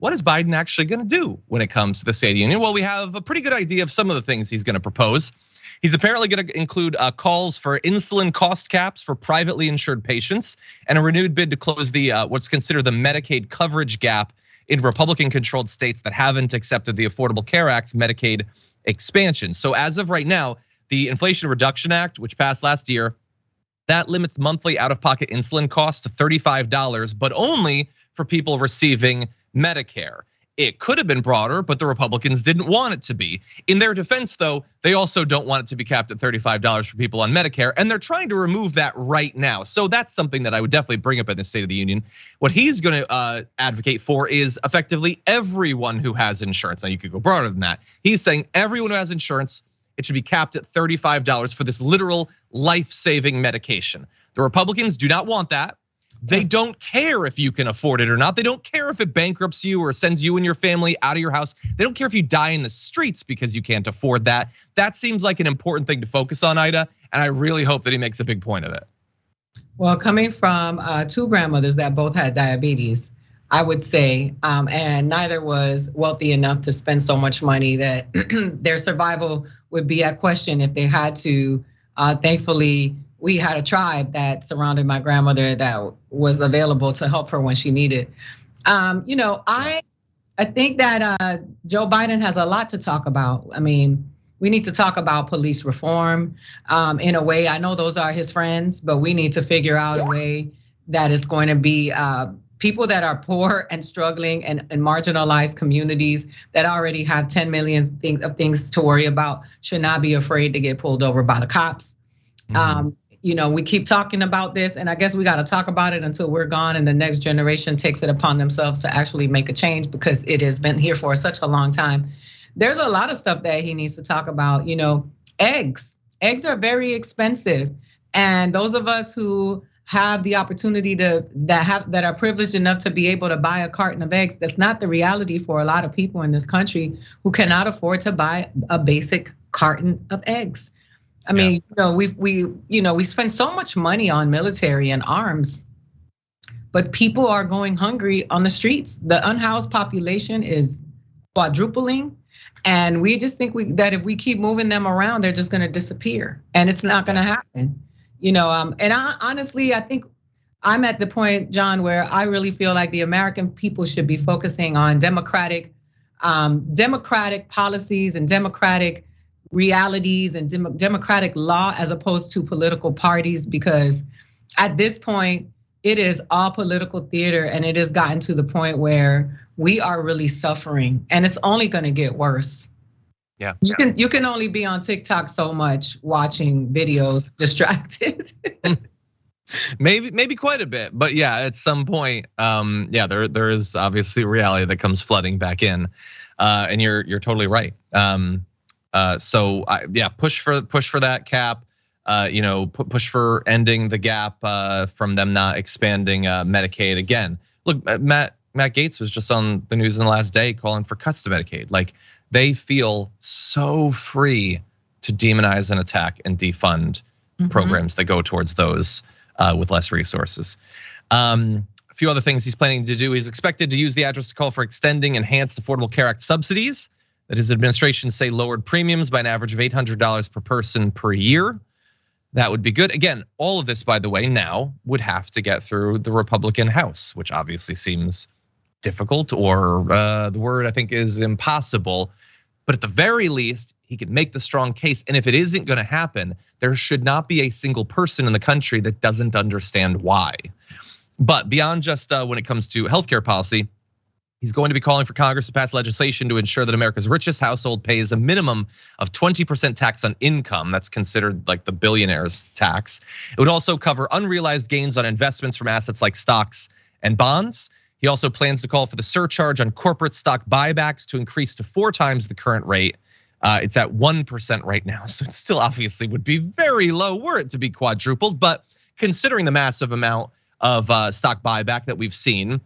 what is Biden actually gonna do when it comes to the State of the Union? Well, we have a pretty good idea of some of the things he's gonna propose. He's apparently gonna include calls for insulin cost caps for privately insured patients and a renewed bid to close the what's considered the Medicaid coverage gap in Republican-controlled states that haven't accepted the Affordable Care Act's Medicaid expansion. So as of right now, the Inflation Reduction Act, which passed last year, that limits monthly out-of-pocket insulin costs to $35, but only for people receiving Medicare. It could have been broader, but the Republicans didn't want it to be. In their defense, though, they also don't want it to be capped at $35 for people on Medicare, and they're trying to remove that right now. So that's something that I would definitely bring up in the State of the Union. What he's gonna advocate for is effectively everyone who has insurance. Now you could go broader than that. He's saying everyone who has insurance, it should be capped at $35 for this literal life-saving medication. The Republicans do not want that. They don't care if you can afford it or not. They don't care if it bankrupts you or sends you and your family out of your house. They don't care if you die in the streets because you can't afford that. That seems like an important thing to focus on, Ida, and I really hope that he makes a big point of it. Well, coming from two grandmothers that both had diabetes, I would say, and neither was wealthy enough to spend so much money that their survival would be at question if they had to. Thankfully, we had a tribe that surrounded my grandmother that was available to help her when she needed. I think that Joe Biden has a lot to talk about. I mean, we need to talk about police reform in a way. I know those are his friends, but we need to figure out a way that is going to be people that are poor and struggling and marginalized communities that already have 10 million things to worry about should not be afraid to get pulled over by the cops. We keep talking about this, and I guess we got to talk about it until we're gone and the next generation takes it upon themselves to actually make a change, because it has been here for such a long time. There's a lot of stuff that he needs to talk about. Eggs are very expensive, and those of us who have the opportunity that are privileged enough to be able to buy a carton of eggs, that's not the reality for a lot of people in this country who cannot afford to buy a basic carton of eggs. I mean, we spend so much money on military and arms, but people are going hungry on the streets. The unhoused population is quadrupling, and we just think that if we keep moving them around, they're just going to disappear, and it's not going to happen. And honestly, I think I'm at the point, John, where I really feel like the American people should be focusing on democratic policies and democratic realities and democratic law as opposed to political parties, because at this point it is all political theater, and it has gotten to the point where we are really suffering, and it's only going to get worse. Yeah. You can only be on TikTok so much watching videos distracted. Maybe quite a bit, but yeah, at some point, there is obviously a reality that comes flooding back in, and you're totally right. Push for that cap. Push for ending the gap from them not expanding Medicaid again. Look, Matt Gaetz was just on the news in the last day calling for cuts to Medicaid. Like, they feel so free to demonize and attack and defund programs that go towards those with less resources. A few other things he's planning to do. He's expected to use the address to call for extending enhanced Affordable Care Act subsidies that his administration say lowered premiums by an average of $800 per person per year. That would be good. Again, all of this, by the way, now would have to get through the Republican House, which obviously seems difficult, or the word I think is impossible. But at the very least, he could make the strong case. And if it isn't gonna happen, there should not be a single person in the country that doesn't understand why. But beyond just when it comes to healthcare policy, he's going to be calling for Congress to pass legislation to ensure that America's richest household pays a minimum of 20% tax on income. That's considered like the billionaire's tax. It would also cover unrealized gains on investments from assets like stocks and bonds. He also plans to call for the surcharge on corporate stock buybacks to increase to 4 times the current rate. It's at 1% right now, so it still obviously would be very low were it to be quadrupled. But considering the massive amount of stock buyback that we've seen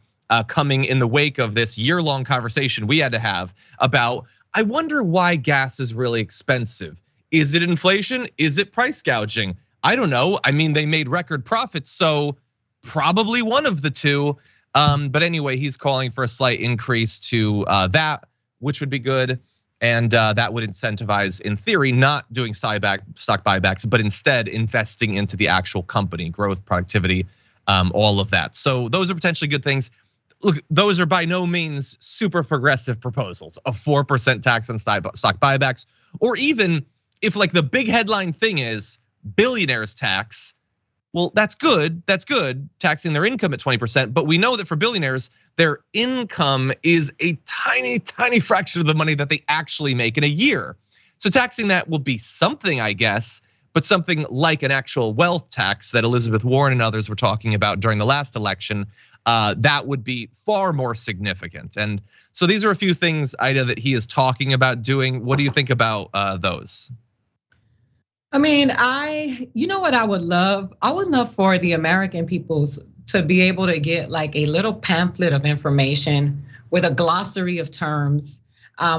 coming in the wake of this year-long conversation we had to have about, I wonder why gas is really expensive. Is it inflation? Is it price gouging? I don't know. I mean, they made record profits, so probably one of the two. But anyway, he's calling for a slight increase to that, which would be good. And that would incentivize, in theory, not doing stock buybacks, but instead investing into the actual company, growth, productivity, all of that. So those are potentially good things. Look, those are by no means super progressive proposals. A 4% tax on stock buybacks, or even if like the big headline thing is billionaires tax, well, that's good. That's good, taxing their income at 20%. But we know that for billionaires, their income is a tiny, tiny fraction of the money that they actually make in a year. So taxing that will be something, I guess, but something like an actual wealth tax that Elizabeth Warren and others were talking about during the last election, that would be far more significant. And so these are a few things, Ida, that he is talking about doing. What do you think about those? I mean, you know what I would love? I would love for the American peoples to be able to get like a little pamphlet of information with a glossary of terms,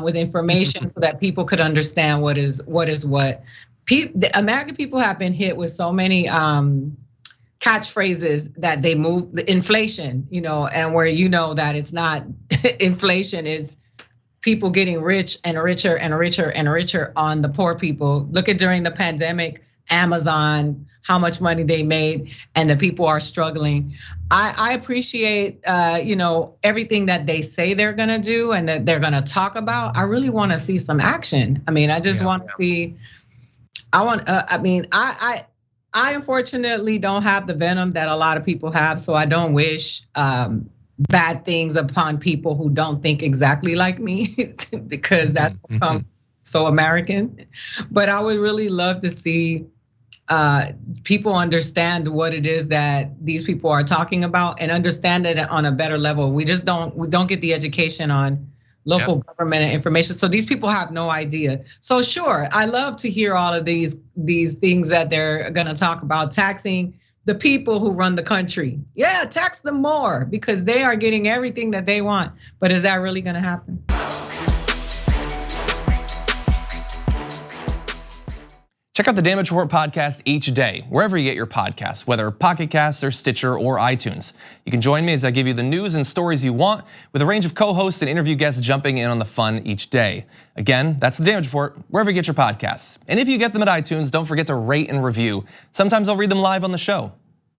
with information so that people could understand what is what. The American people have been hit with so many catchphrases that they move, the inflation, and where that it's not inflation, it's people getting rich and richer and richer and richer on the poor people. Look at during the pandemic, Amazon, how much money they made, and the people are struggling. I appreciate everything that they say they're gonna do and that they're gonna talk about. I really want to see some action. I mean, I just want to see. I unfortunately don't have the venom that a lot of people have, so I don't wish bad things upon people who don't think exactly like me, because that's become so American. But I would really love to see people understand what it is that these people are talking about and understand it on a better level. We don't get the education on local government and information. So these people have no idea. So sure, I love to hear all of these things that they're gonna talk about, taxing the people who run the country. Yeah, tax them more because they are getting everything that they want. But is that really gonna happen? Check out the Damage Report podcast each day, wherever you get your podcasts, whether Pocket Casts or Stitcher or iTunes. You can join me as I give you the news and stories you want, with a range of co-hosts and interview guests jumping in on the fun each day. Again, that's the Damage Report, wherever you get your podcasts. And if you get them at iTunes, don't forget to rate and review. Sometimes I'll read them live on the show.